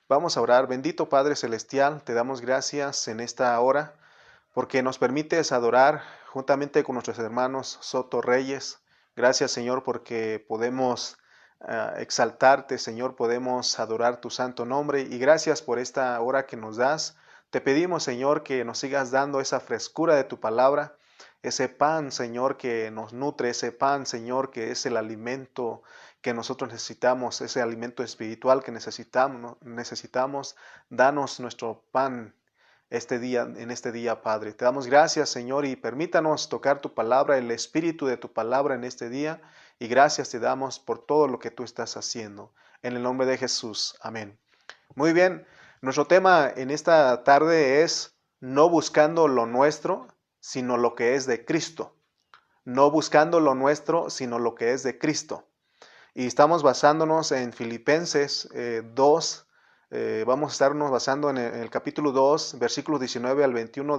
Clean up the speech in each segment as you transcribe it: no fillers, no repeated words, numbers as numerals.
Vamos a orar. Bendito Padre Celestial, te damos gracias en esta hora porque nos permites adorar juntamente con nuestros hermanos Soto Reyes. Gracias, Señor, porque podemos exaltarte, Señor, podemos adorar tu santo nombre y gracias por esta hora que nos das. Te pedimos, Señor, que nos sigas dando esa frescura de tu palabra, ese pan, Señor, que nos nutre, ese pan, Señor, que es el alimento que nosotros necesitamos, ese alimento espiritual que necesitamos, ¿no? Necesitamos. Danos nuestro pan en este día, Padre. Te damos gracias, Señor, y permítanos tocar tu palabra, el espíritu de tu palabra en este día, y gracias te damos por todo lo que tú estás haciendo. En el nombre de Jesús. Amén. Muy bien, nuestro tema en esta tarde es no buscando lo nuestro, sino lo que es de Cristo. No buscando lo nuestro, sino lo que es de Cristo. Y estamos basándonos en Filipenses 2. Vamos a estarnos basando en el capítulo 2, versículos 19 al 21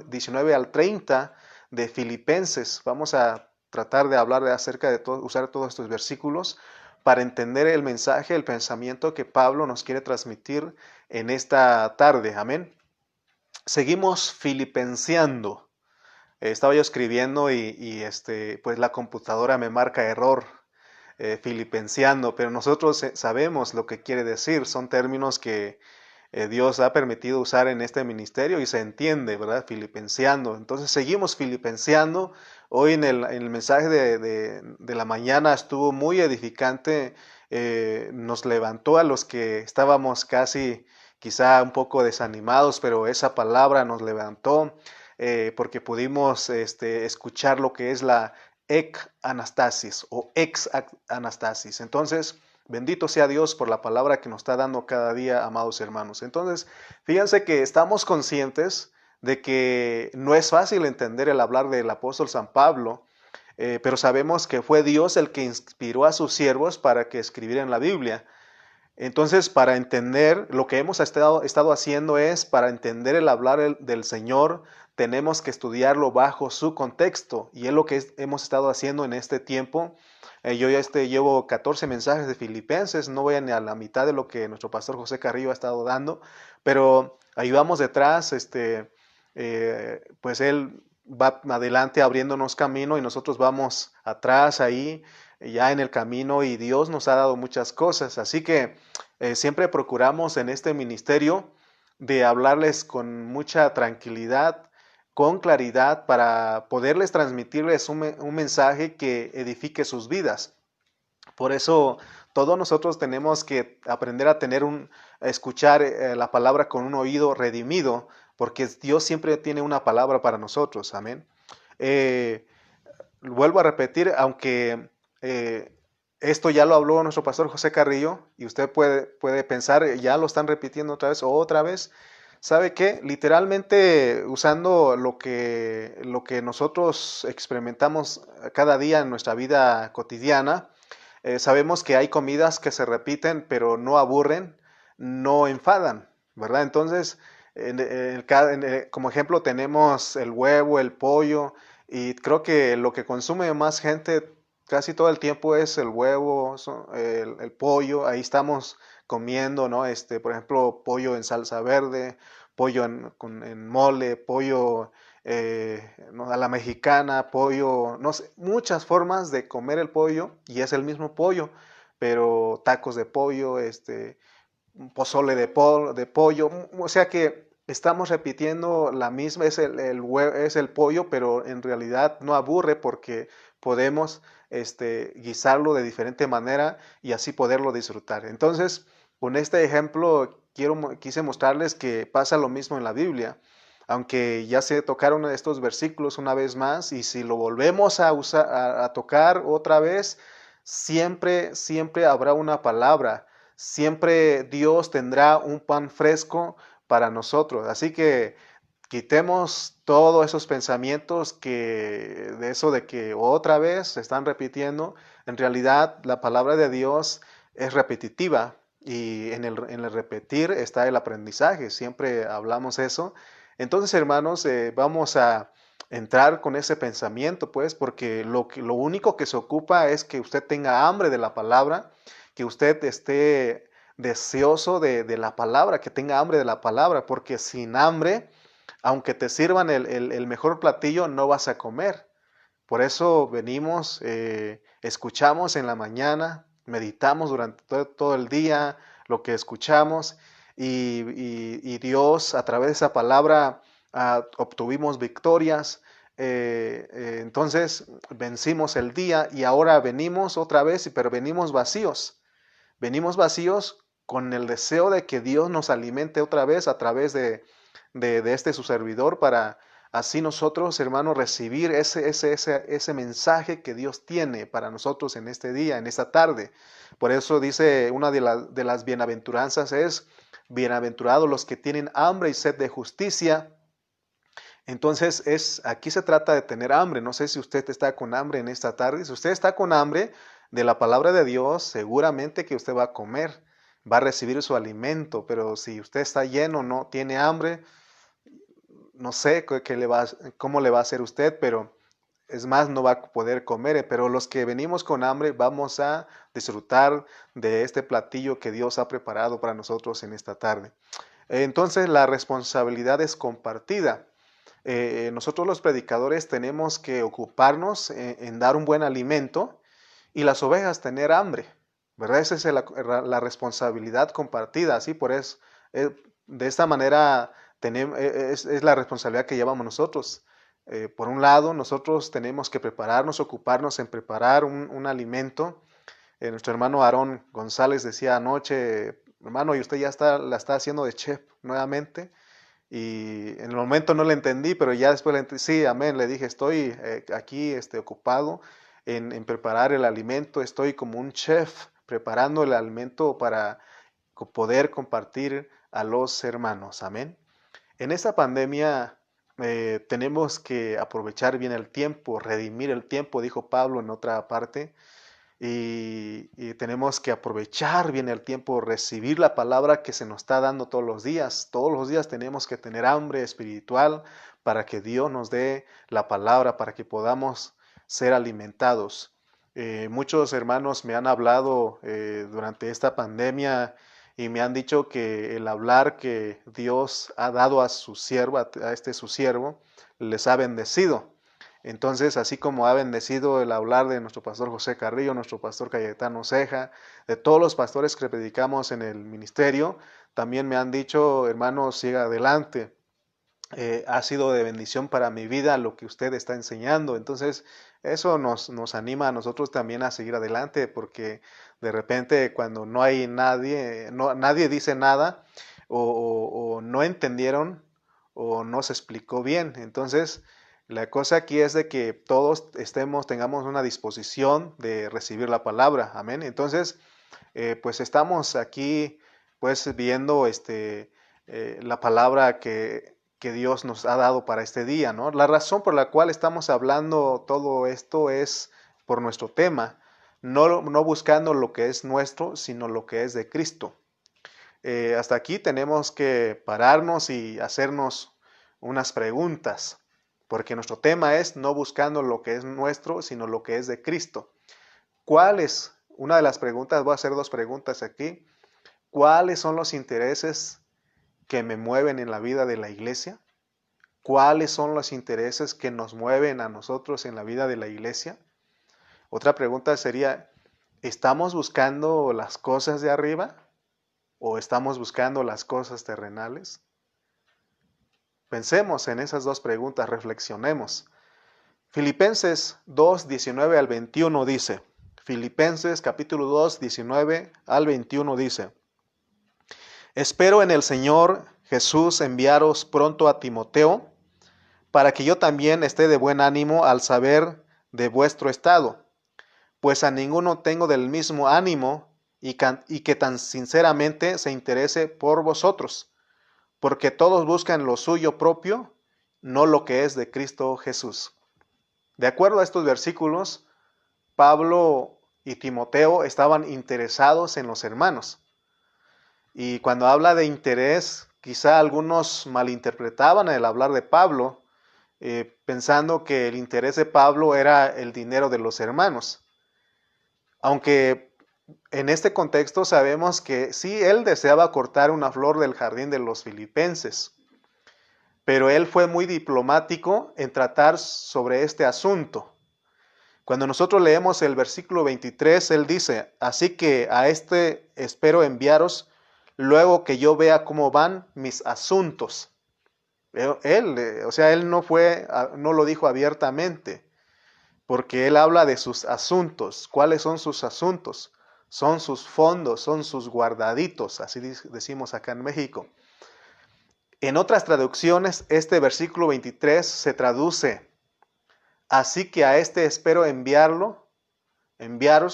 19 al 30 de Filipenses. Vamos a tratar de hablar acerca de todo, usar todos estos versículos para entender el mensaje, el pensamiento que Pablo nos quiere transmitir en esta tarde. Amén. Seguimos filipenseando. Estaba yo escribiendo y pues la computadora me marca error, filipenseando, pero nosotros sabemos lo que quiere decir. Son términos que Dios ha permitido usar en este ministerio y se entiende, ¿verdad? Filipenseando. Entonces seguimos filipenseando. Hoy en el mensaje de la mañana estuvo muy edificante. Nos levantó a los que estábamos casi quizá un poco desanimados, pero esa palabra nos levantó porque pudimos escuchar lo que es la anastasis o ex anastasis. Entonces, bendito sea Dios por la palabra que nos está dando cada día, amados hermanos. Entonces, fíjense que estamos conscientes de que no es fácil entender el hablar del apóstol San Pablo, pero sabemos que fue Dios el que inspiró a sus siervos para que escribieran la Biblia. Entonces, para entender lo que hemos estado haciendo es, para entender el hablar del Señor, tenemos que estudiarlo bajo su contexto. Y es lo que hemos estado haciendo en este tiempo. Yo ya llevo 14 mensajes de Filipenses, no voy ni a la mitad de lo que nuestro pastor José Carrillo ha estado dando, pero ahí vamos detrás, pues él va adelante abriéndonos camino y nosotros vamos atrás ahí ya en el camino y Dios nos ha dado muchas cosas. Así que siempre procuramos en este ministerio de hablarles con mucha tranquilidad, con claridad, para poderles transmitirles un mensaje que edifique sus vidas. Por eso todos nosotros tenemos que aprender a escuchar la palabra con un oído redimido, porque Dios siempre tiene una palabra para nosotros. Amén. Eh, Vuelvo a repetir, aunque esto ya lo habló nuestro pastor José Carrillo, y usted puede pensar, ya lo están repitiendo otra vez. ¿Sabe qué? Literalmente usando lo que nosotros experimentamos cada día en nuestra vida cotidiana, sabemos que hay comidas que se repiten, pero no aburren, no enfadan, ¿verdad? Entonces, como ejemplo tenemos el huevo, el pollo, y creo que lo que consume más gente casi todo el tiempo es el huevo, el pollo. Ahí estamos comiendo, ¿no? Por ejemplo, pollo en salsa verde, pollo en mole, pollo ¿no? A la mexicana, pollo, no sé, muchas formas de comer el pollo y es el mismo pollo, pero tacos de pollo, un pozole de pollo, o sea que estamos repitiendo la misma, es el pollo, pero en realidad no aburre porque podemos guisarlo de diferente manera y así poderlo disfrutar. Entonces, con este ejemplo quise mostrarles que pasa lo mismo en la Biblia, aunque ya se tocaron estos versículos una vez más y si lo volvemos a tocar otra vez, siempre habrá una palabra. Siempre Dios tendrá un pan fresco para nosotros. Así que quitemos todos esos pensamientos de eso de que otra vez se están repitiendo. En realidad, la palabra de Dios es repetitiva y en el repetir está el aprendizaje. Siempre hablamos eso. Entonces, hermanos, vamos a entrar con ese pensamiento, pues, porque lo único que se ocupa es que usted tenga hambre de la palabra, que usted esté deseoso de la palabra, que tenga hambre de la palabra, porque sin hambre, aunque te sirvan el mejor platillo, no vas a comer. Por eso venimos, escuchamos en la mañana, meditamos durante todo el día lo que escuchamos y Dios a través de esa palabra obtuvimos victorias. Entonces vencimos el día y ahora venimos otra vez, pero venimos vacíos. Venimos vacíos con el deseo de que Dios nos alimente otra vez a través de este su servidor para así nosotros, hermanos, recibir ese mensaje que Dios tiene para nosotros en este día, en esta tarde. Por eso dice una de las bienaventuranzas es, bienaventurados los que tienen hambre y sed de justicia. Entonces aquí se trata de tener hambre. No sé si usted está con hambre en esta tarde. Si usted está con hambre de la palabra de Dios, seguramente que usted va a comer, va a recibir su alimento. Pero si usted está lleno, no tiene hambre, no sé cómo le va a hacer usted, pero es más, no va a poder comer. Pero los que venimos con hambre vamos a disfrutar de este platillo que Dios ha preparado para nosotros en esta tarde. Entonces la responsabilidad es compartida. Nosotros los predicadores tenemos que ocuparnos en dar un buen alimento y las ovejas tener hambre, ¿verdad? Esa es la responsabilidad compartida, ¿sí? Por eso, de esta manera es la responsabilidad que llevamos nosotros. Por un lado, nosotros tenemos que prepararnos, ocuparnos en preparar un alimento. Nuestro hermano Aarón González decía anoche, hermano, y usted ya la está haciendo de chef nuevamente. Y en el momento no le entendí, pero ya después le entendí. Sí, amén, le dije, estoy aquí ocupado en preparar el alimento, estoy como un chef preparando el alimento para poder compartir a los hermanos, amén. En esta pandemia tenemos que aprovechar bien el tiempo, redimir el tiempo, dijo Pablo en otra parte. Y tenemos que aprovechar bien el tiempo, recibir la palabra que se nos está dando todos los días. Todos los días tenemos que tener hambre espiritual para que Dios nos dé la palabra, para que podamos ser alimentados. Muchos hermanos me han hablado durante esta pandemia y me han dicho que el hablar que Dios ha dado a su siervo, a su siervo, les ha bendecido. Entonces, así como ha bendecido el hablar de nuestro pastor José Carrillo, nuestro pastor Cayetano Ceja, de todos los pastores que predicamos en el ministerio, también me han dicho, hermano, siga adelante. Ha sido de bendición para mi vida lo que usted está enseñando. Entonces, eso nos anima a nosotros también a seguir adelante, porque de repente cuando no hay nadie, nadie dice nada, o no entendieron, o no se explicó bien. Entonces, la cosa aquí es de que todos tengamos una disposición de recibir la palabra. Amén. Entonces, pues estamos aquí, pues viendo la palabra que Dios nos ha dado para este día, ¿no? La razón por la cual estamos hablando todo esto es por nuestro tema, no buscando lo que es nuestro, sino lo que es de Cristo. Hasta aquí tenemos que pararnos y hacernos unas preguntas, porque nuestro tema es no buscando lo que es nuestro, sino lo que es de Cristo. ¿Cuál es? Una de las preguntas, voy a hacer dos preguntas aquí. ¿Cuáles son los intereses que me mueven en la vida de la iglesia? ¿Cuáles son los intereses que nos mueven a nosotros en la vida de la iglesia? Otra pregunta sería, ¿estamos buscando las cosas de arriba o estamos buscando las cosas terrenales? Pensemos en esas dos preguntas, reflexionemos. Filipenses 2, 19 al 21 dice, Filipenses capítulo 2, 19 al 21 dice, espero en el Señor Jesús enviaros pronto a Timoteo, para que yo también esté de buen ánimo al saber de vuestro estado, pues a ninguno tengo del mismo ánimo y que tan sinceramente se interese por vosotros, porque todos buscan lo suyo propio, no lo que es de Cristo Jesús. De acuerdo a estos versículos, Pablo y Timoteo estaban interesados en los hermanos. Y cuando habla de interés, quizá algunos malinterpretaban el hablar de Pablo, pensando que el interés de Pablo era el dinero de los hermanos. Aunque en este contexto sabemos que sí, él deseaba cortar una flor del jardín de los filipenses, pero él fue muy diplomático en tratar sobre este asunto. Cuando nosotros leemos el versículo 23, él dice, así que a este espero enviaros luego que yo vea cómo van mis asuntos. O sea, él no lo dijo abiertamente, porque él habla de sus asuntos. ¿Cuáles son sus asuntos? Son sus fondos, son sus guardaditos, así decimos acá en México. En otras traducciones, este versículo 23 se traduce, así que a este espero enviaros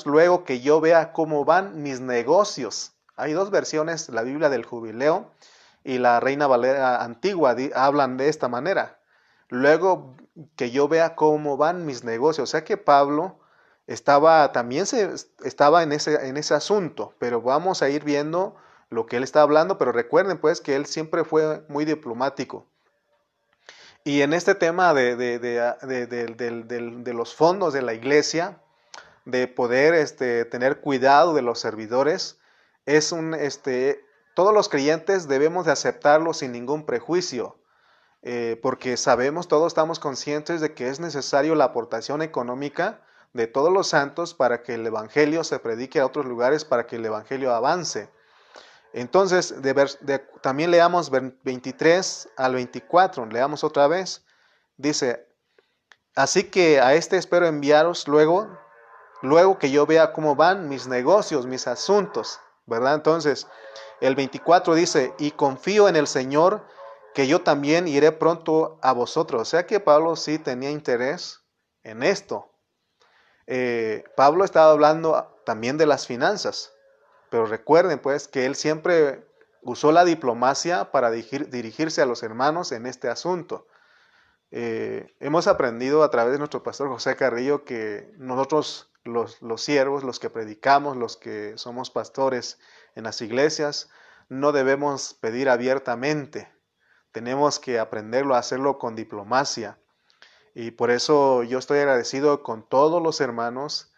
luego que yo vea cómo van mis negocios. Hay dos versiones, la Biblia del Jubileo y la Reina Valera Antigua hablan de esta manera. Luego que yo vea cómo van mis negocios. O sea que Pablo estaba en ese asunto, pero vamos a ir viendo lo que él está hablando, pero recuerden pues que él siempre fue muy diplomático. Y en este tema de los fondos de la iglesia, de poder tener cuidado de los servidores, todos los creyentes debemos de aceptarlo sin ningún prejuicio, porque sabemos, todos estamos conscientes de que es necesario la aportación económica de todos los santos para que el evangelio se predique a otros lugares, para que el evangelio avance. Entonces, también leamos 23 al 24, leamos otra vez. Dice, así que a este espero enviaros luego que yo vea cómo van mis negocios, mis asuntos, ¿verdad? Entonces, el 24 dice, y confío en el Señor que yo también iré pronto a vosotros. O sea que Pablo sí tenía interés en esto. Pablo estaba hablando también de las finanzas, pero recuerden pues que él siempre usó la diplomacia para dirigirse a los hermanos en este asunto. Hemos aprendido a través de nuestro pastor José Carrillo que nosotros, los siervos, los que predicamos, los que somos pastores en las iglesias, no debemos pedir abiertamente. Tenemos que aprenderlo a hacerlo con diplomacia. Y por eso yo estoy agradecido con todos los hermanos,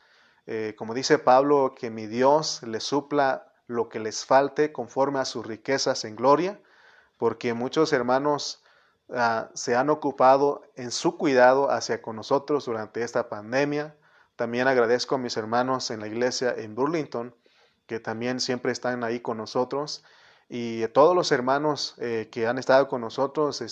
como dice Pablo, que mi Dios les supla lo que les falte conforme a sus riquezas en gloria, porque muchos hermanos se han ocupado en su cuidado hacia con nosotros durante esta pandemia. También agradezco a mis hermanos en la iglesia en Burlington, que también siempre están ahí con nosotros, y a todos los hermanos que han estado con nosotros,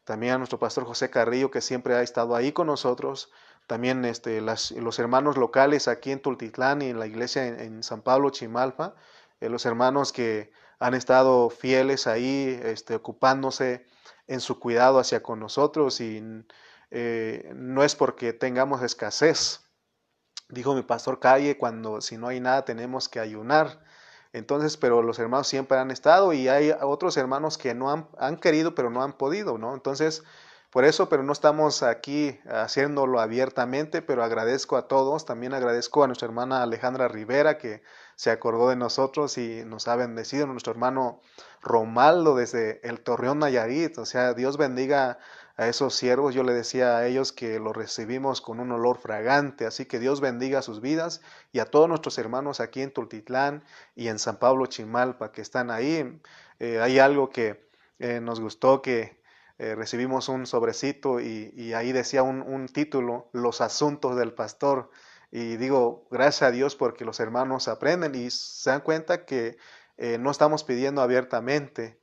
también a nuestro pastor José Carrillo, que siempre ha estado ahí con nosotros, también los hermanos locales aquí en Tultitlán y en la iglesia en San Pablo, Chimalpa, los hermanos que han estado fieles ahí, ocupándose en su cuidado hacia con nosotros, y no es porque tengamos escasez. Dijo mi pastor Calle, si no hay nada tenemos que ayunar. Entonces, pero los hermanos siempre han estado, y hay otros hermanos que no han querido, pero no han podido, ¿no? Entonces, por eso, pero no estamos aquí haciéndolo abiertamente, pero agradezco a todos. También agradezco a nuestra hermana Alejandra Rivera, que se acordó de nosotros y nos ha bendecido. Nuestro hermano Romaldo desde el Torreón, Nayarit. O sea, Dios bendiga a esos siervos. Yo le decía a ellos que los recibimos con un olor fragante. Así que Dios bendiga sus vidas, y a todos nuestros hermanos aquí en Tultitlán y en San Pablo, Chimalpa, que están ahí. Hay algo que nos gustó, que recibimos un sobrecito y ahí decía un título, Los asuntos del pastor. Y digo, gracias a Dios, porque los hermanos aprenden y se dan cuenta que no estamos pidiendo abiertamente.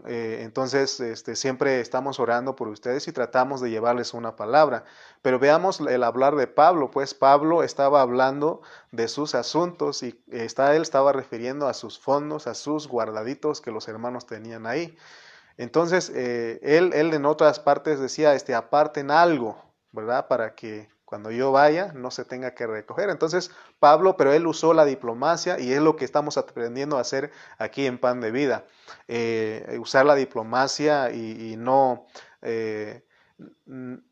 Entonces, siempre estamos orando por ustedes y tratamos de llevarles una palabra. Pero veamos el hablar de Pablo, pues Pablo estaba hablando de sus asuntos, y él estaba refiriendo a sus fondos, a sus guardaditos que los hermanos tenían ahí. Entonces, él en otras partes decía, aparten algo, ¿verdad? Para que cuando yo vaya no se tenga que recoger. Entonces, Pablo, pero él usó la diplomacia, y es lo que estamos aprendiendo a hacer aquí en Pan de Vida. Usar la diplomacia y no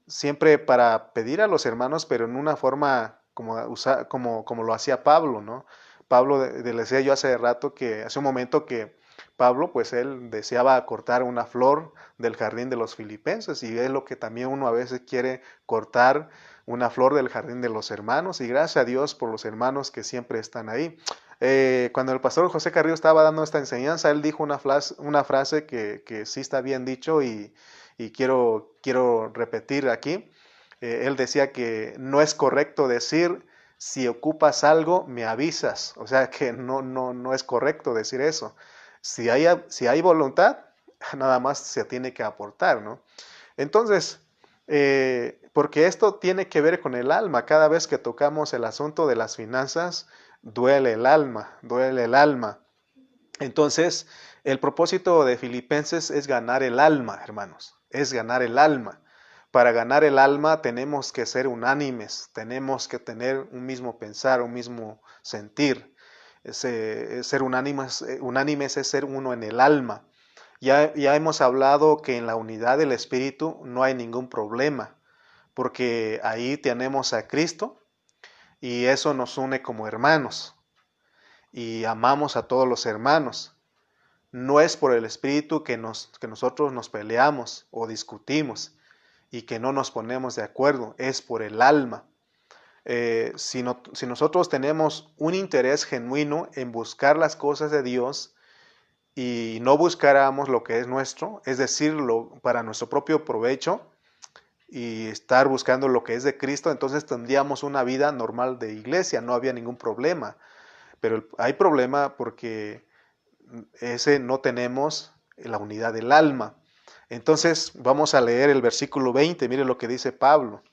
siempre para pedir a los hermanos, pero en una forma como lo hacía Pablo, ¿no? Pablo, le decía yo hace un momento que Pablo, pues él deseaba cortar una flor del jardín de los filipenses, y es lo que también uno a veces quiere cortar una flor del jardín de los hermanos, y gracias a Dios por los hermanos que siempre están ahí. Cuando el pastor José Carrillo estaba dando esta enseñanza, él dijo una frase que sí está bien dicho y quiero repetir aquí. Él decía que no es correcto decir, si ocupas algo, me avisas. O sea que no es correcto decir eso. Si hay voluntad, nada más se tiene que aportar, ¿no? Entonces, porque esto tiene que ver con el alma. Cada vez que tocamos el asunto de las finanzas, duele el alma, duele el alma. Entonces, el propósito de Filipenses es ganar el alma, hermanos, es ganar el alma. Para ganar el alma tenemos que ser unánimes, tenemos que tener un mismo pensar, un mismo sentir. Ser unánimes es ser uno en el alma. Ya hemos hablado que en la unidad del Espíritu no hay ningún problema, porque ahí tenemos a Cristo y eso nos une como hermanos y amamos a todos los hermanos. No es por el Espíritu que nosotros nos peleamos o discutimos y que no nos ponemos de acuerdo, es por el alma. Si nosotros tenemos un interés genuino en buscar las cosas de Dios y no buscáramos lo que es nuestro, es decir, para nuestro propio provecho, y estar buscando lo que es de Cristo, entonces tendríamos una vida normal de iglesia, no había ningún problema. Pero hay problema porque no tenemos la unidad del alma. Entonces vamos a leer el versículo 20, mire lo que dice Pablo.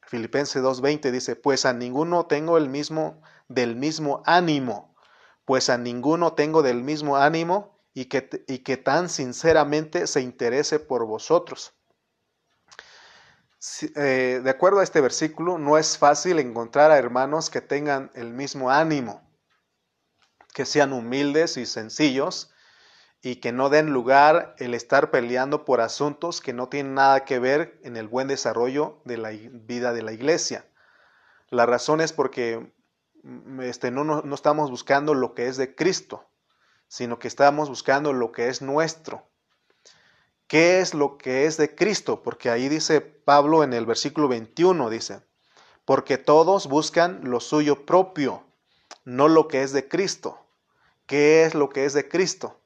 Filipenses 2:20 dice, pues a ninguno tengo del mismo ánimo, pues a ninguno tengo del mismo ánimo y que tan sinceramente se interese por vosotros. De acuerdo a este versículo, no es fácil encontrar a hermanos que tengan el mismo ánimo, que sean humildes y sencillos y que no den lugar el estar peleando por asuntos que no tienen nada que ver en el buen desarrollo de la vida de la iglesia. La razón es porque no estamos buscando lo que es de Cristo, sino que estamos buscando lo que es nuestro. ¿Qué es lo que es de Cristo? Porque ahí dice Pablo en el versículo 21, dice, porque todos buscan lo suyo propio, no lo que es de Cristo. ¿Qué es lo que es de Cristo?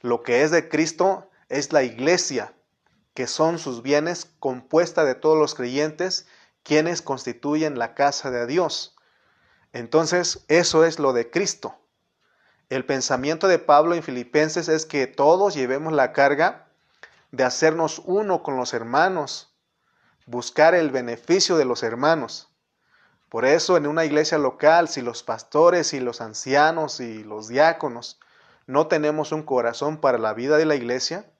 Lo que es de Cristo es la iglesia, que son sus bienes compuesta de todos los creyentes, quienes constituyen la casa de Dios. Entonces, eso es lo de Cristo. El pensamiento de Pablo en Filipenses es que todos llevemos la carga de hacernos uno con los hermanos, buscar el beneficio de los hermanos. Por eso en una iglesia local, si los pastores y los ancianos y los diáconos no tenemos un corazón para la vida de la iglesia,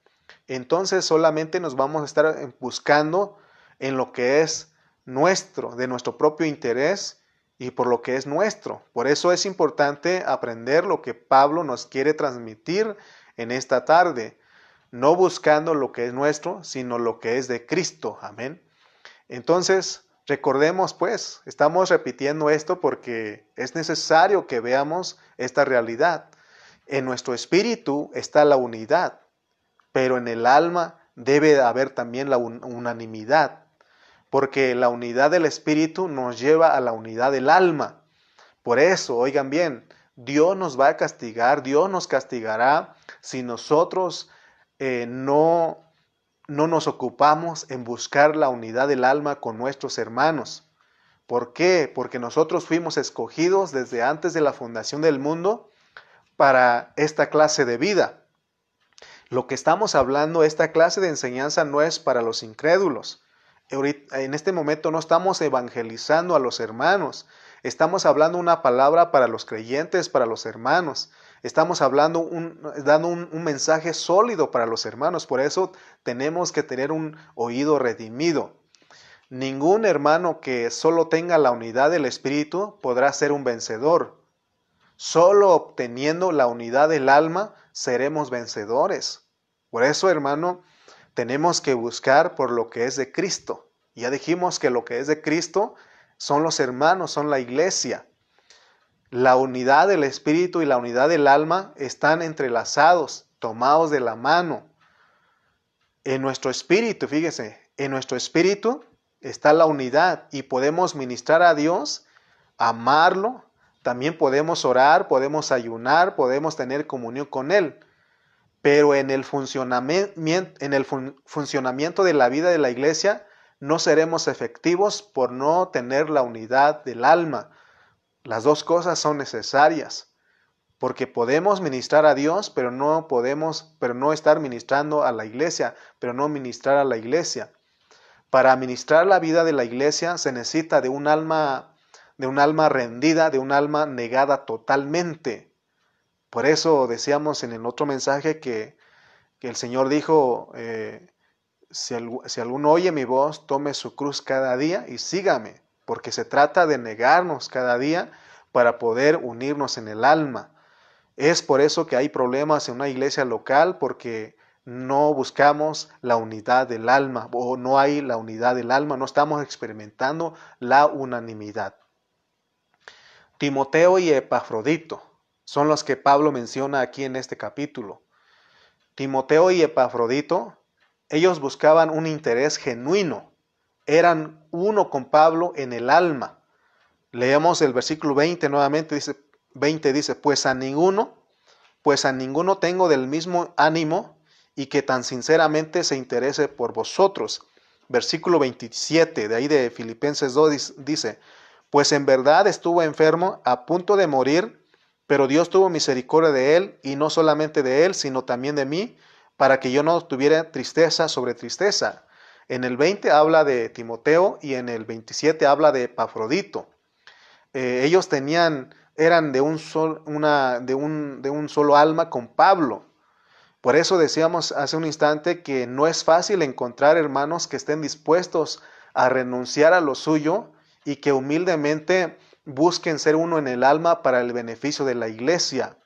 entonces solamente nos vamos a estar buscando en lo que es nuestro, de nuestro propio interés y por lo que es nuestro. Por eso es importante aprender lo que Pablo nos quiere transmitir en esta tarde, no buscando lo que es nuestro, sino lo que es de Cristo. Amén. Entonces, recordemos pues, estamos repitiendo esto porque es necesario que veamos esta realidad. En nuestro espíritu está la unidad, pero en el alma debe haber también la unanimidad, porque la unidad del espíritu nos lleva a la unidad del alma. Por eso, oigan bien, Dios nos va a castigar, Dios nos castigará si nosotros no nos ocupamos en buscar la unidad del alma con nuestros hermanos. ¿Por qué? Porque nosotros fuimos escogidos desde antes de la fundación del mundo para esta clase de vida. Lo que estamos hablando, esta clase de enseñanza no es para los incrédulos. En este momento no estamos evangelizando a los hermanos. Estamos hablando una palabra para los creyentes, para los hermanos. Estamos dando un mensaje sólido para los hermanos. Por eso tenemos que tener un oído redimido. Ningún hermano que solo tenga la unidad del Espíritu podrá ser un vencedor. Solo obteniendo la unidad del alma seremos vencedores. Por eso, hermano, tenemos que buscar por lo que es de Cristo. Ya dijimos que lo que es de Cristo son los hermanos, son la iglesia. La unidad del espíritu y la unidad del alma están entrelazados, tomados de la mano. En nuestro espíritu, fíjese, en nuestro espíritu está la unidad y podemos ministrar a Dios, amarlo, también podemos orar, podemos ayunar, podemos tener comunión con Él. Pero en el funcionamiento de la vida de la iglesia no seremos efectivos por no tener la unidad del alma. Las dos cosas son necesarias, porque podemos ministrar a Dios, pero no estar ministrando a la iglesia, pero no ministrar a la iglesia. Para ministrar la vida de la iglesia se necesita de un alma rendida, de un alma negada totalmente. Por eso decíamos en el otro mensaje que el Señor dijo, si alguno oye mi voz, tome su cruz cada día y sígame, porque se trata de negarnos cada día para poder unirnos en el alma. Es por eso que hay problemas en una iglesia local, porque no buscamos la unidad del alma, o no hay la unidad del alma, no estamos experimentando la unanimidad. Timoteo y Epafrodito son los que Pablo menciona aquí en este capítulo. Timoteo y Epafrodito, ellos buscaban un interés genuino, eran uno con Pablo en el alma. Leemos el versículo 20 nuevamente, dice, pues a ninguno tengo del mismo ánimo y que tan sinceramente se interese por vosotros. Versículo 27, de ahí de Filipenses 2 dice, pues en verdad estuvo enfermo, a punto de morir, pero Dios tuvo misericordia de él, y no solamente de él, sino también de mí, para que yo no tuviera tristeza sobre tristeza. En el 20 habla de Timoteo y en el 27 habla de Epafrodito. Ellos eran de un solo alma con Pablo. Por eso decíamos hace un instante que no es fácil encontrar hermanos que estén dispuestos a renunciar a lo suyo y que humildemente busquen ser uno en el alma para el beneficio de la iglesia.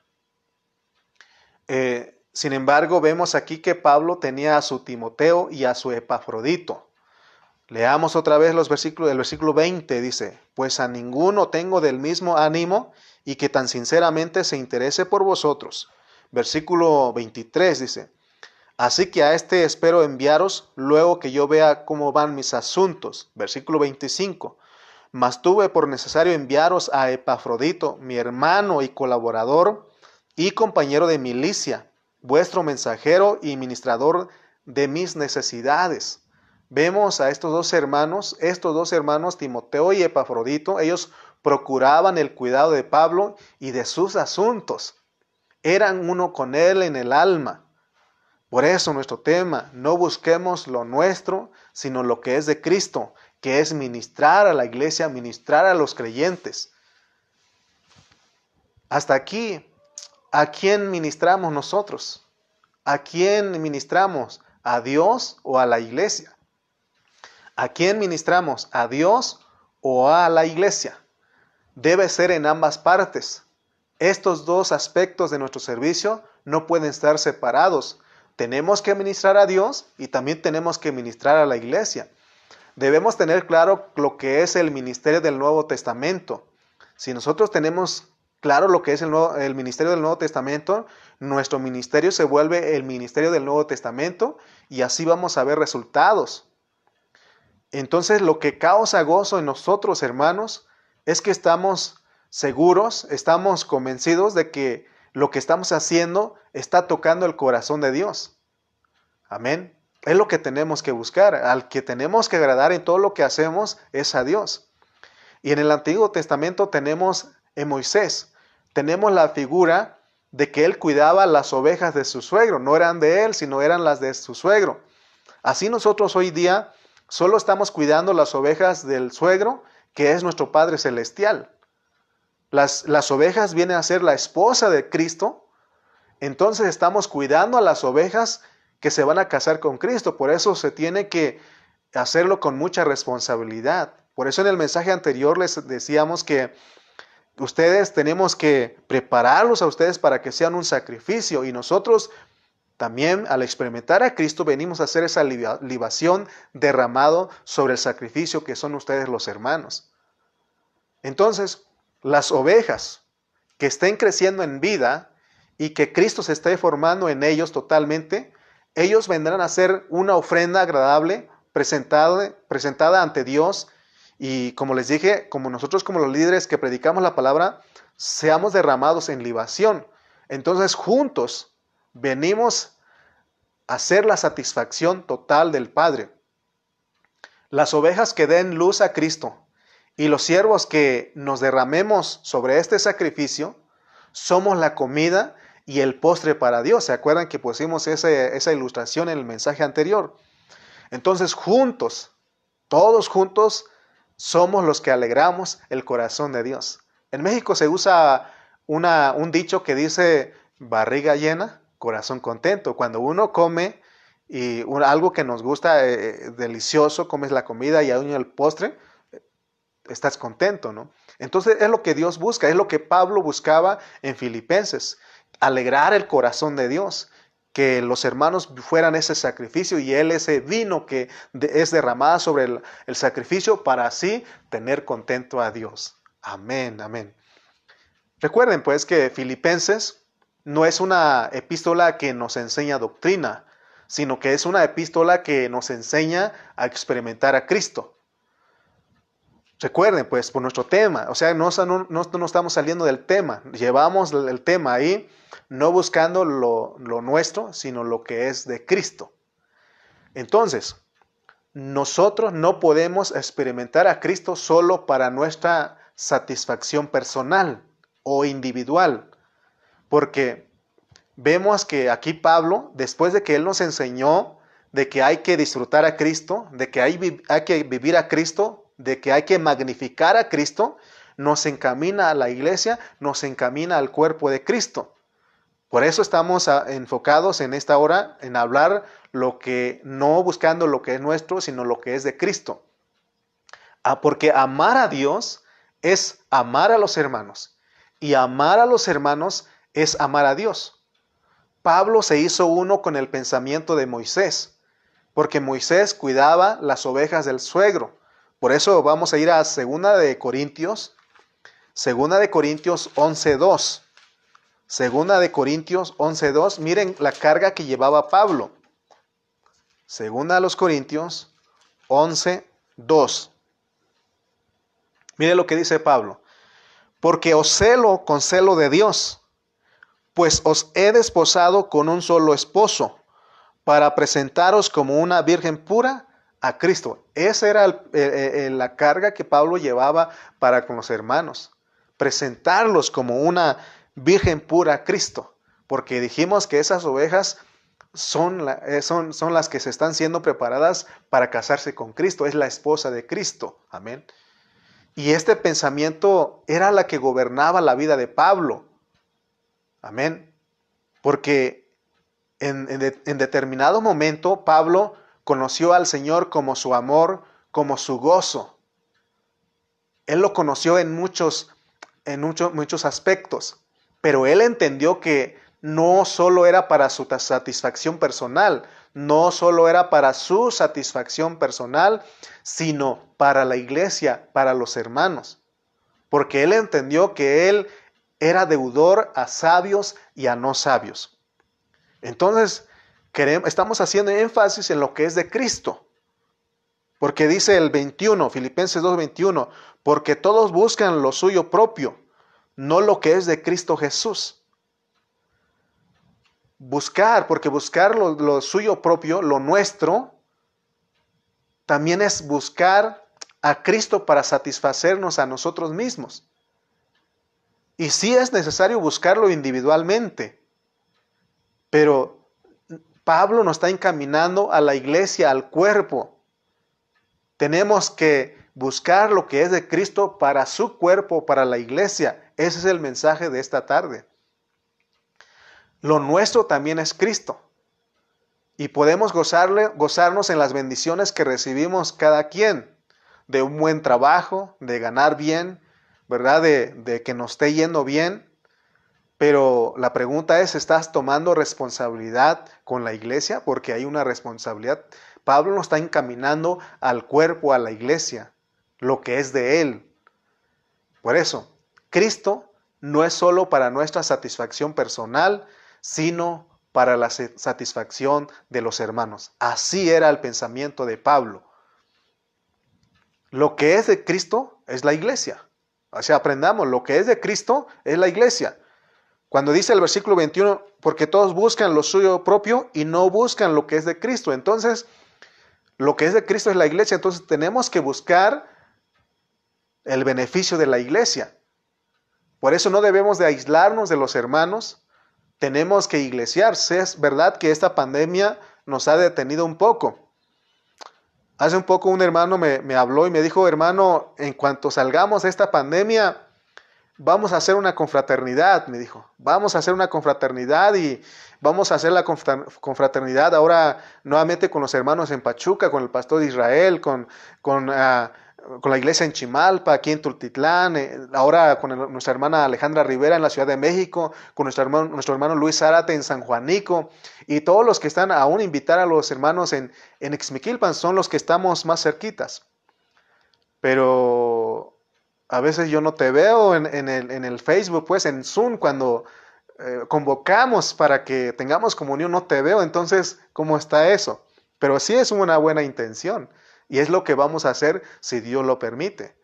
Sin embargo, vemos aquí que Pablo tenía a su Timoteo y a su Epafrodito. Leamos otra vez el versículo 20 dice, pues a ninguno tengo del mismo ánimo y que tan sinceramente se interese por vosotros. Versículo 23 dice, así que a este espero enviaros luego que yo vea cómo van mis asuntos. Versículo 25, mas tuve por necesario enviaros a Epafrodito, mi hermano y colaborador y compañero de milicia, vuestro mensajero y ministrador de mis necesidades. Vemos a estos dos hermanos, Timoteo y Epafrodito, ellos procuraban el cuidado de Pablo y de sus asuntos. Eran uno con él en el alma. Por eso nuestro tema, no busquemos lo nuestro, sino lo que es de Cristo, que es ministrar a la iglesia, ministrar a los creyentes. Hasta aquí, ¿a quién ministramos nosotros? ¿A quién ministramos? ¿A Dios o a la iglesia? ¿A quién ministramos? ¿A Dios o a la iglesia? Debe ser en ambas partes. Estos dos aspectos de nuestro servicio no pueden estar separados. Tenemos que ministrar a Dios y también tenemos que ministrar a la iglesia. Debemos tener claro lo que es el ministerio del Nuevo Testamento. Si nosotros tenemos claro lo que es el ministerio del Nuevo Testamento, nuestro ministerio se vuelve el ministerio del Nuevo Testamento y así vamos a ver resultados. Entonces, lo que causa gozo en nosotros, hermanos, es que estamos seguros, estamos convencidos de que lo que estamos haciendo está tocando el corazón de Dios. Amén. Es lo que tenemos que buscar. Al que tenemos que agradar en todo lo que hacemos es a Dios. Y en el Antiguo Testamento tenemos en Moisés, tenemos la figura de que él cuidaba las ovejas de su suegro. No eran de él, sino eran las de su suegro. Así nosotros hoy día solo estamos cuidando las ovejas del suegro, que es nuestro Padre Celestial. Las ovejas vienen a ser la esposa de Cristo. Entonces estamos cuidando a las ovejas que se van a casar con Cristo. Por eso se tiene que hacerlo con mucha responsabilidad. Por eso en el mensaje anterior les decíamos que tenemos que prepararlos a ustedes para que sean un sacrificio. Y nosotros también, al experimentar a Cristo, venimos a hacer esa libación derramado sobre el sacrificio que son ustedes los hermanos. Entonces, las ovejas que estén creciendo en vida y que Cristo se esté formando en ellos totalmente, ellos vendrán a ser una ofrenda agradable presentada ante Dios. Y como les dije, como nosotros como los líderes que predicamos la palabra, seamos derramados en libación. Entonces juntos venimos a ser la satisfacción total del Padre. Las ovejas que den luz a Cristo y los siervos que nos derramemos sobre este sacrificio, somos la comida y el postre para Dios. ¿Se acuerdan que pusimos esa ilustración en el mensaje anterior? Entonces juntos, todos juntos, somos los que alegramos el corazón de Dios. En México se usa un dicho que dice barriga llena, corazón contento. Cuando uno come algo que nos gusta, delicioso, comes la comida y aún el postre, estás contento, ¿no? Entonces es lo que Dios busca, es lo que Pablo buscaba en Filipenses, alegrar el corazón de Dios, que los hermanos fueran ese sacrificio y él ese vino que es derramado sobre el sacrificio para así tener contento a Dios. Amén, amén. Recuerden pues que Filipenses no es una epístola que nos enseña doctrina, sino que es una epístola que nos enseña a experimentar a Cristo. Recuerden, pues, por nuestro tema, o sea, no estamos saliendo del tema, llevamos el tema ahí, no buscando lo nuestro, sino lo que es de Cristo. Entonces, nosotros no podemos experimentar a Cristo solo para nuestra satisfacción personal o individual, porque vemos que aquí Pablo, después de que él nos enseñó de que hay que disfrutar a Cristo, de que hay que vivir a Cristo, de que hay que magnificar a Cristo, nos encamina a la iglesia, nos encamina al cuerpo de Cristo. Por eso estamos enfocados en esta hora en hablar no buscando lo que es nuestro, sino lo que es de Cristo. Porque amar a Dios es amar a los hermanos, y amar a los hermanos es amar a Dios. Pablo se hizo uno con el pensamiento de Moisés, porque Moisés cuidaba las ovejas del suegro. Por eso vamos a ir a 2 de Corintios 11:2. 2 de Corintios 11:2. Miren la carga que llevaba Pablo. 2 de los Corintios 11:2. Miren lo que dice Pablo. Porque os celo con celo de Dios, pues os he desposado con un solo esposo, para presentaros como una virgen pura a Cristo. Esa era la carga que Pablo llevaba para con los hermanos. Presentarlos como una virgen pura a Cristo. Porque dijimos que esas ovejas son las que se están siendo preparadas para casarse con Cristo. Es la esposa de Cristo. Amén. Y este pensamiento era la que gobernaba la vida de Pablo. Amén. Porque en determinado momento Pablo conoció al Señor como su amor, como su gozo. Él lo conoció en muchos aspectos, pero él entendió que no solo era para su satisfacción personal, no solo era para su satisfacción personal, sino para la iglesia, para los hermanos. Porque él entendió que él era deudor a sabios y a no sabios. Entonces, estamos haciendo énfasis en lo que es de Cristo. Porque dice el 21, Filipenses 2:21, porque todos buscan lo suyo propio, no lo que es de Cristo Jesús. Porque buscar lo suyo propio, lo nuestro, también es buscar a Cristo para satisfacernos a nosotros mismos. Y sí es necesario buscarlo individualmente, pero Pablo nos está encaminando a la iglesia, al cuerpo. Tenemos que buscar lo que es de Cristo para su cuerpo, para la iglesia. Ese es el mensaje de esta tarde. Lo nuestro también es Cristo. Y podemos gozarnos en las bendiciones que recibimos cada quien. De un buen trabajo, de ganar bien, ¿verdad? De que nos esté yendo bien. Pero la pregunta es, ¿estás tomando responsabilidad con la iglesia? Porque hay una responsabilidad. Pablo nos está encaminando al cuerpo, a la iglesia, lo que es de él. Por eso, Cristo no es solo para nuestra satisfacción personal, sino para la satisfacción de los hermanos. Así era el pensamiento de Pablo. Lo que es de Cristo es la iglesia. O sea, aprendamos, lo que es de Cristo es la iglesia. Cuando dice el versículo 21, porque todos buscan lo suyo propio y no buscan lo que es de Cristo. Entonces, lo que es de Cristo es la iglesia. Entonces, tenemos que buscar el beneficio de la iglesia. Por eso no debemos de aislarnos de los hermanos. Tenemos que iglesiarse. Es verdad que esta pandemia nos ha detenido un poco. Hace un poco un hermano me habló y me dijo, hermano, en cuanto salgamos de esta pandemia, vamos a hacer una confraternidad, me dijo. Vamos a hacer una confraternidad y vamos a hacer la confraternidad ahora nuevamente con los hermanos en Pachuca, con el pastor de Israel, con la iglesia en Chimalpa, aquí en Tultitlán, ahora con nuestra hermana Alejandra Rivera en la Ciudad de México, con nuestro hermano Luis Zárate en San Juanico, y todos los que están, aún invitar a los hermanos en Ixmiquilpan, son los que estamos más cerquitas. Pero a veces yo no te veo en el Facebook, pues en Zoom, cuando convocamos para que tengamos comunión, no te veo. Entonces, ¿cómo está eso? Pero sí es una buena intención y es lo que vamos a hacer si Dios lo permite.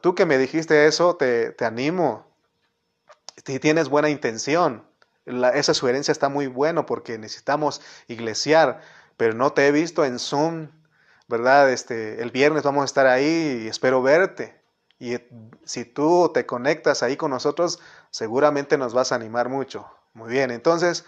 Tú que me dijiste eso, te animo. Si tienes buena intención, esa sugerencia está muy buena porque necesitamos iglesiar, pero no te he visto en Zoom, ¿verdad? El viernes vamos a estar ahí y espero verte. Y si tú te conectas ahí con nosotros, seguramente nos vas a animar mucho. Muy bien, entonces,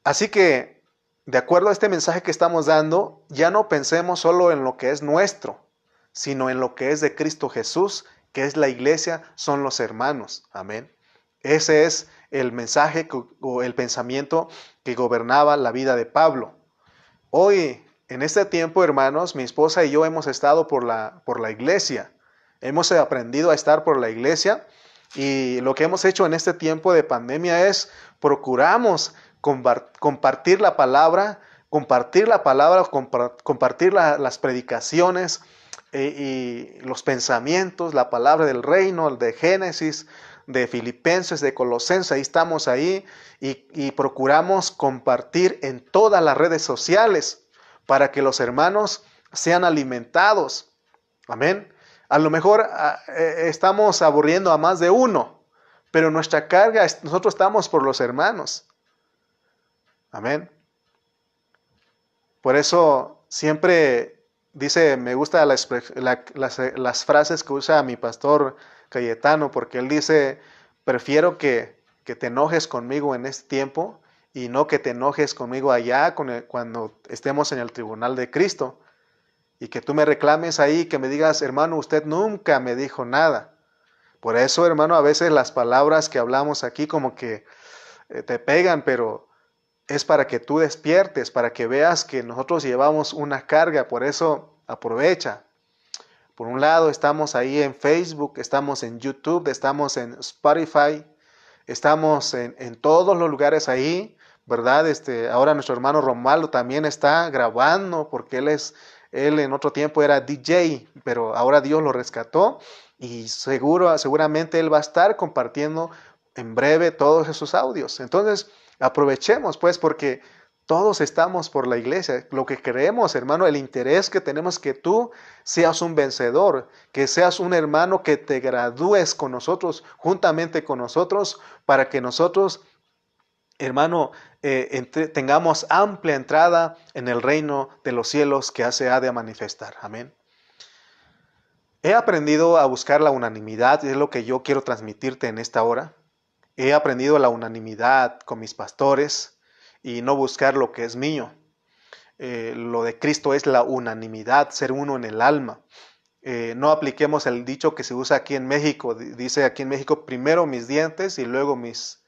así que, de acuerdo a este mensaje que estamos dando, ya no pensemos solo en lo que es nuestro, sino en lo que es de Cristo Jesús, que es la iglesia, son los hermanos. Amén. Ese es el mensaje o el pensamiento que gobernaba la vida de Pablo. Hoy, en este tiempo, hermanos, mi esposa y yo hemos estado por la iglesia. Hemos aprendido a estar por la iglesia y lo que hemos hecho en este tiempo de pandemia es procuramos compartir la palabra, compartir las predicaciones y los pensamientos, la palabra del reino, el de Génesis, de Filipenses, de Colosenses, ahí estamos ahí y procuramos compartir en todas las redes sociales para que los hermanos sean alimentados. Amén. A lo mejor estamos aburriendo a más de uno, pero nuestra carga, nosotros estamos por los hermanos. Amén. Por eso siempre dice, me gustan las frases que usa mi pastor Cayetano, porque él dice, prefiero que te enojes conmigo en este tiempo y no que te enojes conmigo allá cuando estemos en el tribunal de Cristo. Y que tú me reclames ahí, que me digas, hermano, usted nunca me dijo nada. Por eso, hermano, a veces las palabras que hablamos aquí como que te pegan, pero es para que tú despiertes, para que veas que nosotros llevamos una carga. Por eso, aprovecha. Por un lado, estamos ahí en Facebook, estamos en YouTube, estamos en Spotify, estamos en todos los lugares ahí, ¿verdad? Ahora nuestro hermano Romualdo también está grabando porque él en otro tiempo era DJ, pero ahora Dios lo rescató y seguramente él va a estar compartiendo en breve todos esos audios. Entonces, aprovechemos pues porque todos estamos por la iglesia. Lo que queremos, hermano, el interés que tenemos que tú seas un vencedor, que seas un hermano que te gradúes con nosotros, juntamente con nosotros, para que nosotros, hermano, tengamos amplia entrada en el reino de los cielos que se ha de manifestar. Amén. He aprendido a buscar la unanimidad, y es lo que yo quiero transmitirte en esta hora. He aprendido la unanimidad con mis pastores y no buscar lo que es mío. Lo de Cristo es la unanimidad, ser uno en el alma. No apliquemos el dicho que se usa aquí en México. Dice aquí en México, primero mis dientes y luego mis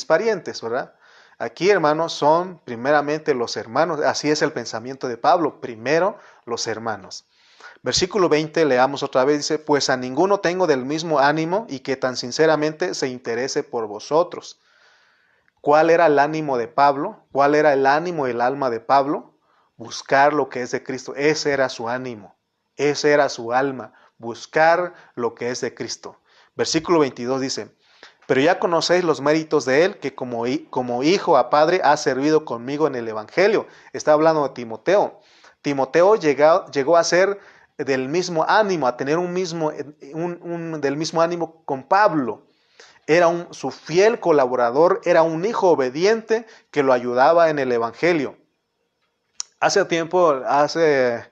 parientes, ¿verdad? Aquí, hermanos, son primeramente los hermanos. Así es el pensamiento de Pablo. Primero los hermanos. Versículo 20, leamos otra vez. Dice, pues a ninguno tengo del mismo ánimo y que tan sinceramente se interese por vosotros. ¿Cuál era el ánimo de Pablo? ¿Cuál era el ánimo y el alma de Pablo? Buscar lo que es de Cristo. Ese era su ánimo. Ese era su alma. Buscar lo que es de Cristo. Versículo 22 dice, Pero ya conocéis los méritos de él, que como hijo a padre ha servido conmigo en el Evangelio. Está hablando de Timoteo. Timoteo llegó a ser del mismo ánimo, a tener del mismo ánimo con Pablo. Era su fiel colaborador, era un hijo obediente que lo ayudaba en el Evangelio. Hace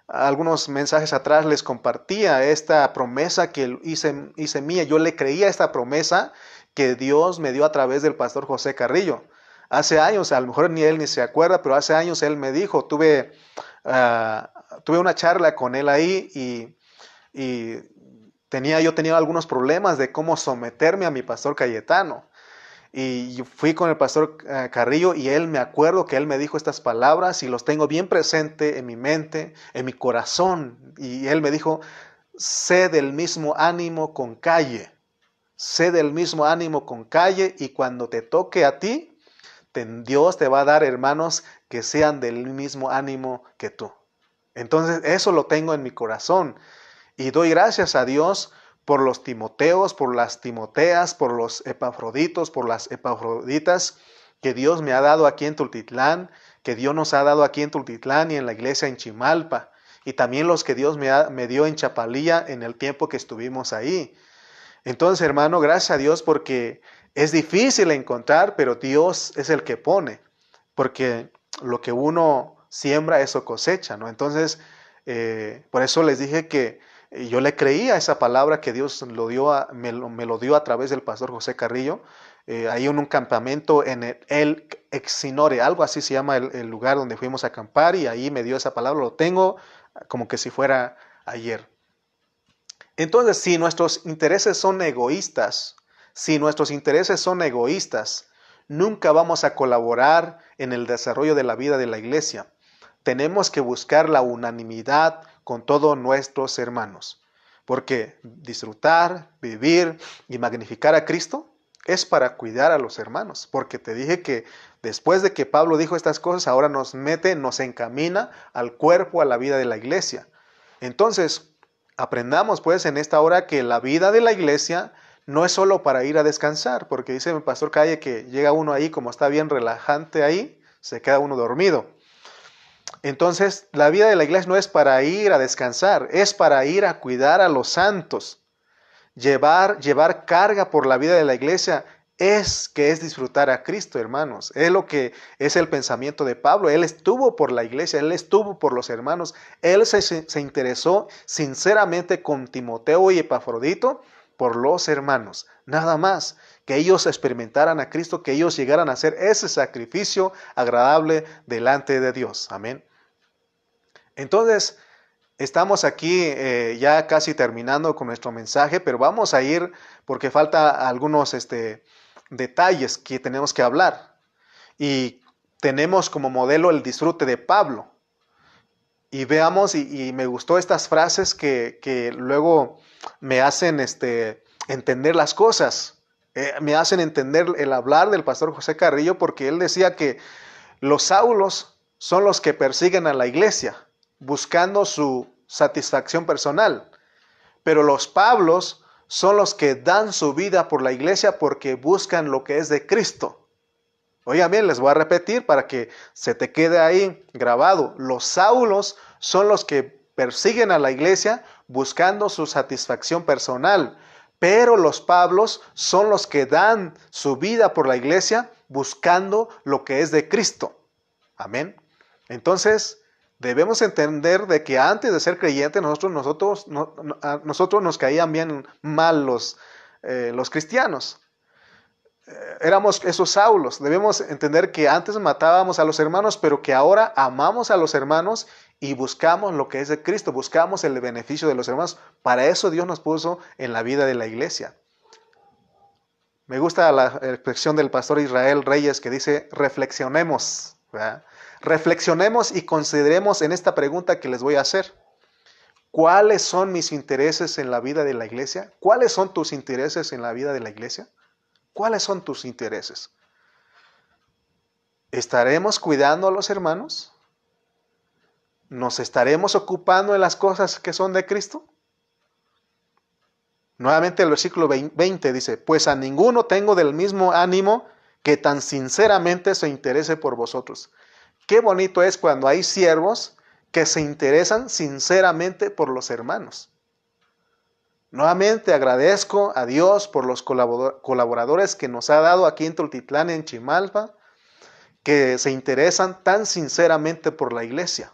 algunos mensajes atrás les compartía esta promesa que hice mía. Yo le creía esta promesa que Dios me dio a través del pastor José Carrillo. Hace años, a lo mejor ni él ni se acuerda, pero hace años él me dijo, tuve una charla con él ahí y yo tenía algunos problemas de cómo someterme a mi pastor Cayetano. Y fui con el pastor Carrillo y me acuerdo que él me dijo estas palabras y los tengo bien presente en mi mente, en mi corazón. Y él me dijo, sé del mismo ánimo con Calle. Sé del mismo ánimo con Calle y cuando te toque a ti, Dios te va a dar hermanos que sean del mismo ánimo que tú. Entonces eso lo tengo en mi corazón y doy gracias a Dios por los Timoteos, por las Timoteas, por los Epafroditos, por las Epafroditas que Dios me ha dado aquí en Tultitlán, que Dios nos ha dado aquí en Tultitlán y en la iglesia en Chimalpa, y también los que Dios me dio en Chapalía en el tiempo que estuvimos ahí. Entonces, hermano, gracias a Dios porque es difícil encontrar, pero Dios es el que pone, porque lo que uno siembra, eso cosecha, ¿no? Entonces, por eso les dije que yo le creía esa palabra que Dios me lo dio a través del pastor José Carrillo, ahí en un campamento en el Exinore, algo así se llama el lugar donde fuimos a acampar, y ahí me dio esa palabra, lo tengo como que si fuera ayer. Entonces, si nuestros intereses son egoístas, nunca vamos a colaborar en el desarrollo de la vida de la iglesia. Tenemos que buscar la unanimidad con todos nuestros hermanos, porque disfrutar, vivir y magnificar a Cristo es para cuidar a los hermanos, porque te dije que después de que Pablo dijo estas cosas, ahora nos encamina al cuerpo, a la vida de la iglesia. Entonces, aprendamos pues en esta hora que la vida de la iglesia no es solo para ir a descansar, porque dice mi pastor Calle que llega uno ahí, como está bien relajante ahí, se queda uno dormido. Entonces, la vida de la iglesia no es para ir a descansar, es para ir a cuidar a los santos. Llevar carga por la vida de la iglesia es disfrutar a Cristo, hermanos. Es lo que es el pensamiento de Pablo. Él estuvo por la iglesia, él estuvo por los hermanos. Él se interesó sinceramente con Timoteo y Epafrodito por los hermanos. Nada más, que ellos experimentaran a Cristo, que ellos llegaran a hacer ese sacrificio agradable delante de Dios. Amén. Entonces, estamos aquí ya casi terminando con nuestro mensaje, pero vamos a ir porque falta algunos detalles que tenemos que hablar. Y tenemos como modelo el disfrute de Pablo. Y veamos, y me gustó estas frases que luego me hacen entender las cosas. Me hacen entender el hablar del pastor José Carrillo, porque él decía que los Saulos son los que persiguen a la iglesia, buscando su satisfacción personal. Pero los Pablos son los que dan su vida por la iglesia porque buscan lo que es de Cristo. Oigan bien, les voy a repetir para que se te quede ahí grabado. Los Saulos son los que persiguen a la iglesia buscando su satisfacción personal. Pero los Pablos son los que dan su vida por la iglesia buscando lo que es de Cristo. Amén. Entonces, debemos entender de que antes de ser creyentes, a nosotros nos caían bien mal los cristianos. Éramos esos Saulos. Debemos entender que antes matábamos a los hermanos, pero que ahora amamos a los hermanos y buscamos lo que es de Cristo, buscamos el beneficio de los hermanos. Para eso Dios nos puso en la vida de la iglesia. Me gusta la expresión del pastor Israel Reyes que dice, reflexionemos, ¿verdad? Reflexionemos y consideremos en esta pregunta que les voy a hacer. ¿Cuáles son mis intereses en la vida de la iglesia? ¿Cuáles son tus intereses en la vida de la iglesia? ¿Cuáles son tus intereses? ¿Estaremos cuidando a los hermanos? ¿Nos estaremos ocupando de las cosas que son de Cristo? Nuevamente el versículo 20 dice, pues a ninguno tengo del mismo ánimo que tan sinceramente se interese por vosotros. Qué bonito es cuando hay siervos que se interesan sinceramente por los hermanos. Nuevamente agradezco a Dios por los colaboradores que nos ha dado aquí en Tultitlán, en Chimalpa, que se interesan tan sinceramente por la iglesia.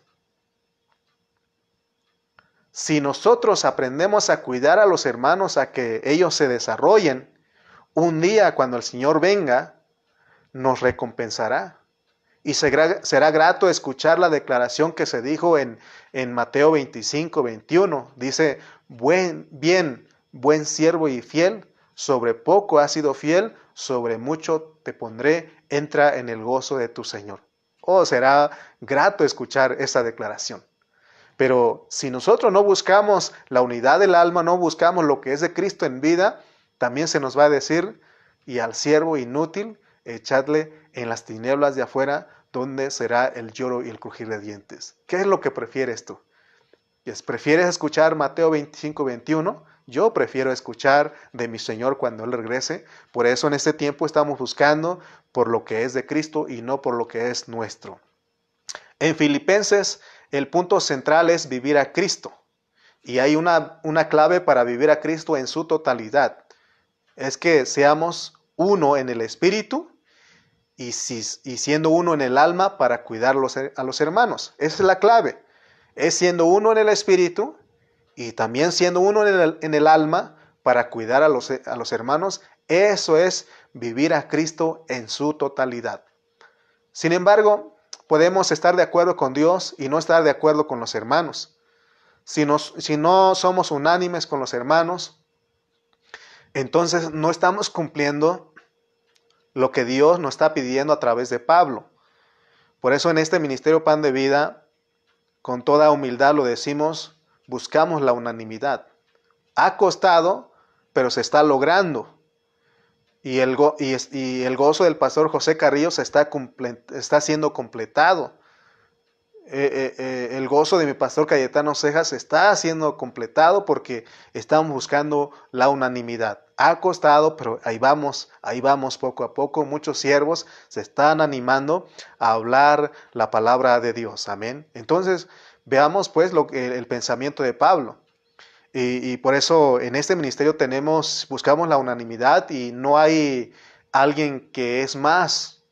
Si nosotros aprendemos a cuidar a los hermanos, a que ellos se desarrollen, un día cuando el Señor venga, nos recompensará. Y será grato escuchar la declaración que se dijo en Mateo 25, 21. Dice, buen siervo y fiel, sobre poco has sido fiel, sobre mucho te pondré, entra en el gozo de tu Señor. Oh, será grato escuchar esa declaración. Pero si nosotros no buscamos la unidad del alma, no buscamos lo que es de Cristo en vida, también se nos va a decir, y al siervo inútil, echadle en las tinieblas de afuera, donde será el lloro y el crujir de dientes. ¿Qué es lo que prefieres tú? ¿Prefieres escuchar Mateo 25, 21? Yo prefiero escuchar de mi Señor cuando Él regrese. Por eso en este tiempo estamos buscando por lo que es de Cristo y no por lo que es nuestro. En Filipenses, el punto central es vivir a Cristo. Y hay una clave para vivir a Cristo en su totalidad. Es que seamos uno en el Espíritu y siendo uno en el alma para cuidar a los hermanos. Esa es la clave. Es siendo uno en el Espíritu y también siendo uno en el alma para cuidar a los hermanos. Eso es vivir a Cristo en su totalidad. Sin embargo, podemos estar de acuerdo con Dios y no estar de acuerdo con los hermanos. Si no somos unánimes con los hermanos, entonces no estamos cumpliendo lo que Dios nos está pidiendo a través de Pablo. Por eso en este Ministerio Pan de Vida, con toda humildad lo decimos, buscamos la unanimidad. Ha costado, pero se está logrando. Y el gozo del pastor José Carrillo está siendo completado. El gozo de mi pastor Cayetano Cejas está siendo completado porque estamos buscando la unanimidad. Ha costado, pero ahí vamos poco a poco. Muchos siervos se están animando a hablar la palabra de Dios. Amén. Entonces, veamos pues el pensamiento de Pablo. Y por eso en este ministerio buscamos la unanimidad y no hay alguien que es más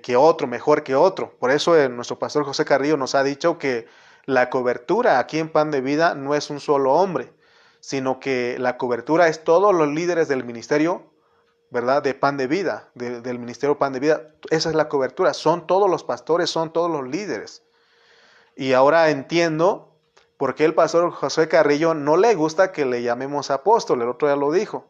que otro, mejor que otro. Por eso nuestro pastor José Carrillo nos ha dicho que la cobertura aquí en Pan de Vida no es un solo hombre, sino que la cobertura es todos los líderes del ministerio, ¿verdad? De Pan de Vida, del ministerio Pan de Vida. Esa es la cobertura, son todos los pastores, son todos los líderes. Y ahora entiendo por qué el pastor José Carrillo no le gusta que le llamemos apóstol, el otro día lo dijo.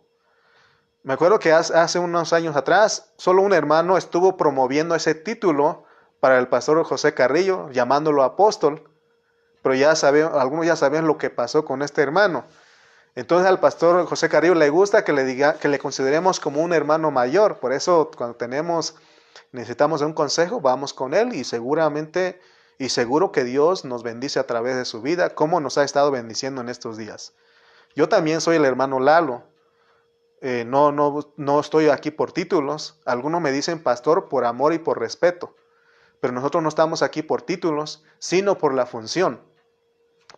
Me acuerdo que hace unos años atrás, solo un hermano estuvo promoviendo ese título para el pastor José Carrillo, llamándolo apóstol, pero algunos ya sabían lo que pasó con este hermano. Entonces al pastor José Carrillo le gusta que le consideremos como un hermano mayor. Por eso cuando necesitamos un consejo, vamos con él y seguro que Dios nos bendice a través de su vida, como nos ha estado bendiciendo en estos días. Yo también soy el hermano Lalo. No estoy aquí por títulos. Algunos me dicen pastor por amor y por respeto. Pero nosotros no estamos aquí por títulos, sino por la función.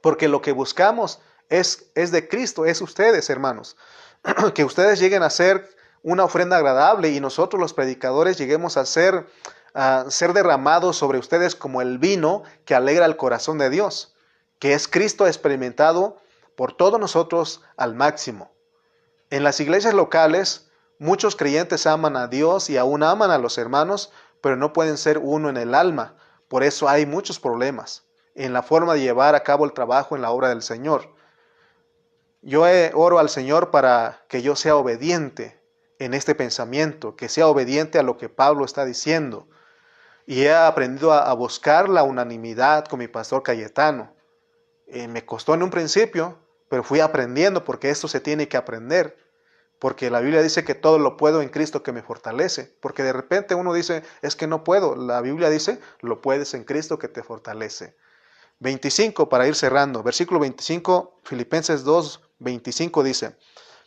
Porque lo que buscamos es de Cristo, es ustedes, hermanos. Que ustedes lleguen a ser una ofrenda agradable y nosotros los predicadores lleguemos a ser derramados sobre ustedes como el vino que alegra el corazón de Dios. Que es Cristo experimentado por todos nosotros al máximo. En las iglesias locales, muchos creyentes aman a Dios y aún aman a los hermanos, pero no pueden ser uno en el alma. Por eso hay muchos problemas en la forma de llevar a cabo el trabajo en la obra del Señor. Yo oro al Señor para que yo sea obediente en este pensamiento, que sea obediente a lo que Pablo está diciendo. Y he aprendido a buscar la unanimidad con mi pastor Cayetano. Me costó en un principio, pero fui aprendiendo porque esto se tiene que aprender. Porque la Biblia dice que todo lo puedo en Cristo que me fortalece. Porque de repente uno dice, es que no puedo. La Biblia dice, lo puedes en Cristo que te fortalece. 25, para ir cerrando. Versículo 25, Filipenses 2, 25 dice: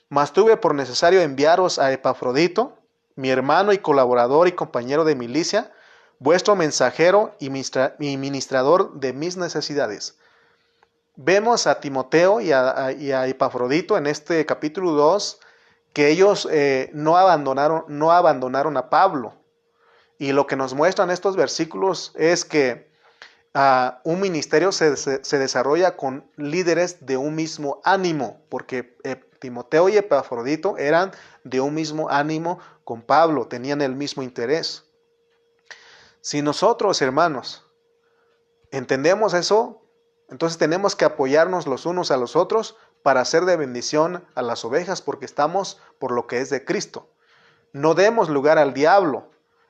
Mas tuve por necesario enviaros a Epafrodito, mi hermano y colaborador y compañero de milicia, vuestro mensajero y ministrador de mis necesidades. Vemos a Timoteo y a Epafrodito en este capítulo 2 que ellos no abandonaron a Pablo. Y lo que nos muestran estos versículos es que un ministerio se desarrolla con líderes de un mismo ánimo, porque Timoteo y Epafrodito eran de un mismo ánimo con Pablo, tenían el mismo interés. Si nosotros, hermanos, entendemos eso, entonces tenemos que apoyarnos los unos a los otros para hacer de bendición a las ovejas, porque estamos por lo que es de Cristo. No demos lugar al diablo.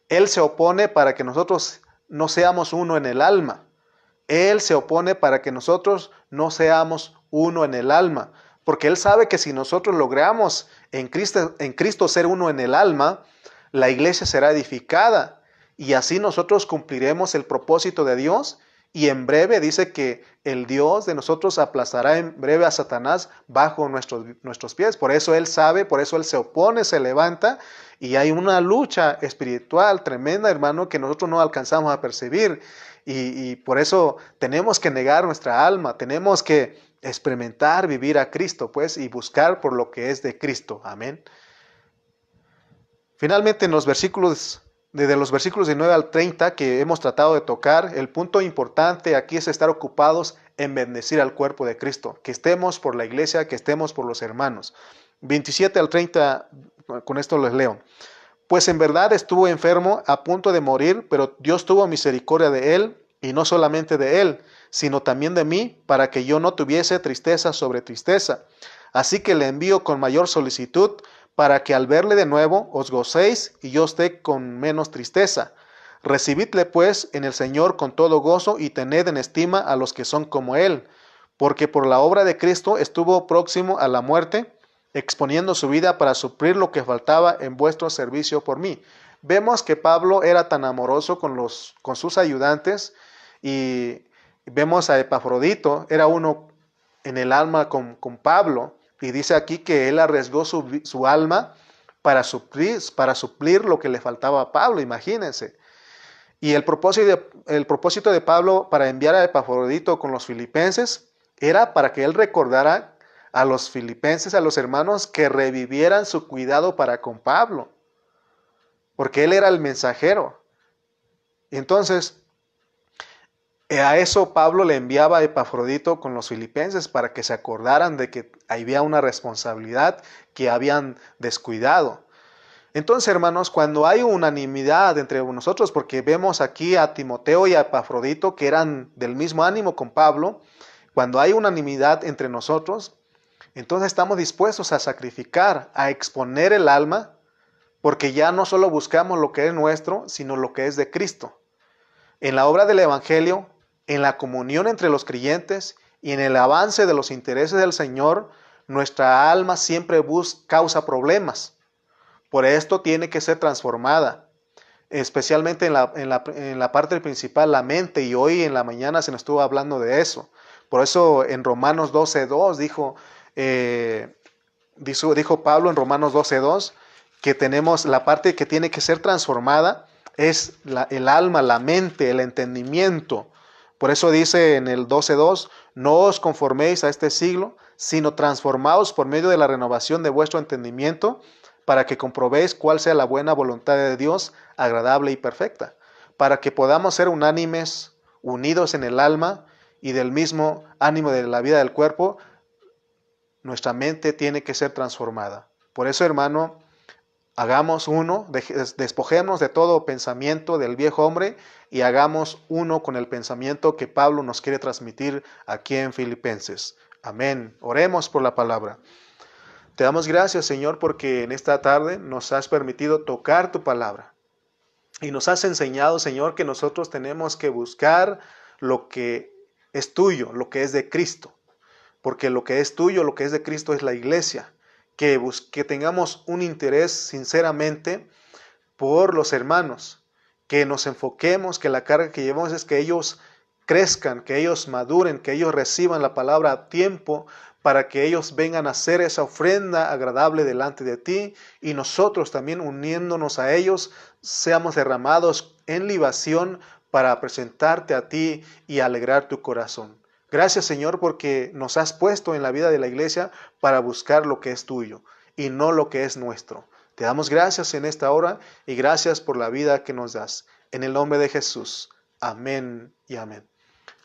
Él se opone para que nosotros no seamos uno en el alma. Él se opone para que nosotros no seamos uno en el alma, porque Él sabe que si nosotros logramos en Cristo ser uno en el alma, la iglesia será edificada y así nosotros cumpliremos el propósito de Dios, y en breve dice que el Dios de nosotros aplastará en breve a Satanás bajo nuestros pies. Por eso Él sabe, por eso Él se opone, se levanta, y hay una lucha espiritual tremenda, hermano, que nosotros no alcanzamos a percibir. Y por eso tenemos que negar nuestra alma, tenemos que experimentar, vivir a Cristo, pues, y buscar por lo que es de Cristo. Amén. Finalmente, en los versículos, desde los versículos de 9 al 30 que hemos tratado de tocar, el punto importante aquí es estar ocupados en bendecir al cuerpo de Cristo, que estemos por la iglesia, que estemos por los hermanos. 27 al 30, con esto les leo. Pues en verdad estuvo enfermo a punto de morir, pero Dios tuvo misericordia de él, y no solamente de él, sino también de mí, para que yo no tuviese tristeza sobre tristeza. Así que le envío con mayor solicitud, para que al verle de nuevo os gocéis y yo esté con menos tristeza. Recibidle pues en el Señor con todo gozo y tened en estima a los que son como él, porque por la obra de Cristo estuvo próximo a la muerte, exponiendo su vida para suplir lo que faltaba en vuestro servicio por mí. Vemos que Pablo era tan amoroso con sus ayudantes, y vemos a Epafrodito, era uno en el alma con Pablo, y dice aquí que él arriesgó su alma para suplir lo que le faltaba a Pablo, imagínense. Y el propósito de Pablo para enviar a Epafrodito con los filipenses era para que él recordara a los filipenses, a los hermanos, que revivieran su cuidado para con Pablo, porque él era el mensajero. Y entonces, a eso Pablo le enviaba a Epafrodito con los filipenses para que se acordaran de que había una responsabilidad que habían descuidado. Entonces, hermanos, cuando hay unanimidad entre nosotros, porque vemos aquí a Timoteo y a Epafrodito que eran del mismo ánimo con Pablo, cuando hay unanimidad entre nosotros, entonces estamos dispuestos a sacrificar, a exponer el alma, porque ya no solo buscamos lo que es nuestro, sino lo que es de Cristo. En la obra del Evangelio, en la comunión entre los creyentes y en el avance de los intereses del Señor, nuestra alma siempre causa problemas. Por esto tiene que ser transformada, especialmente en la parte principal, la mente, y hoy en la mañana se nos estuvo hablando de eso. Por eso en Romanos 12:2 dijo Pablo en Romanos 12:2 que tenemos la parte que tiene que ser transformada, es el alma, la mente, el entendimiento. Por eso dice en el 12:2, no os conforméis a este siglo, sino transformaos por medio de la renovación de vuestro entendimiento, para que comprobéis cuál sea la buena voluntad de Dios, agradable y perfecta, para que podamos ser unánimes, unidos en el alma y del mismo ánimo de la vida del cuerpo. Nuestra mente tiene que ser transformada. Por eso, hermano, hagamos uno, despojémonos de todo pensamiento del viejo hombre y hagamos uno con el pensamiento que Pablo nos quiere transmitir aquí en Filipenses. Amén. Oremos por la palabra. Te damos gracias, Señor, porque en esta tarde nos has permitido tocar tu palabra. Y nos has enseñado, Señor, que nosotros tenemos que buscar lo que es tuyo, lo que es de Cristo. Porque lo que es tuyo, lo que es de Cristo es la iglesia. Que tengamos un interés sinceramente por los hermanos. Que nos enfoquemos, que la carga que llevamos es que ellos crezcan, que ellos maduren, que ellos reciban la palabra a tiempo, para que ellos vengan a hacer esa ofrenda agradable delante de ti, y nosotros también uniéndonos a ellos, seamos derramados en libación para presentarte a ti y alegrar tu corazón. Gracias, Señor, porque nos has puesto en la vida de la iglesia para buscar lo que es tuyo y no lo que es nuestro. Te damos gracias en esta hora y gracias por la vida que nos das. En el nombre de Jesús. Amén y amén.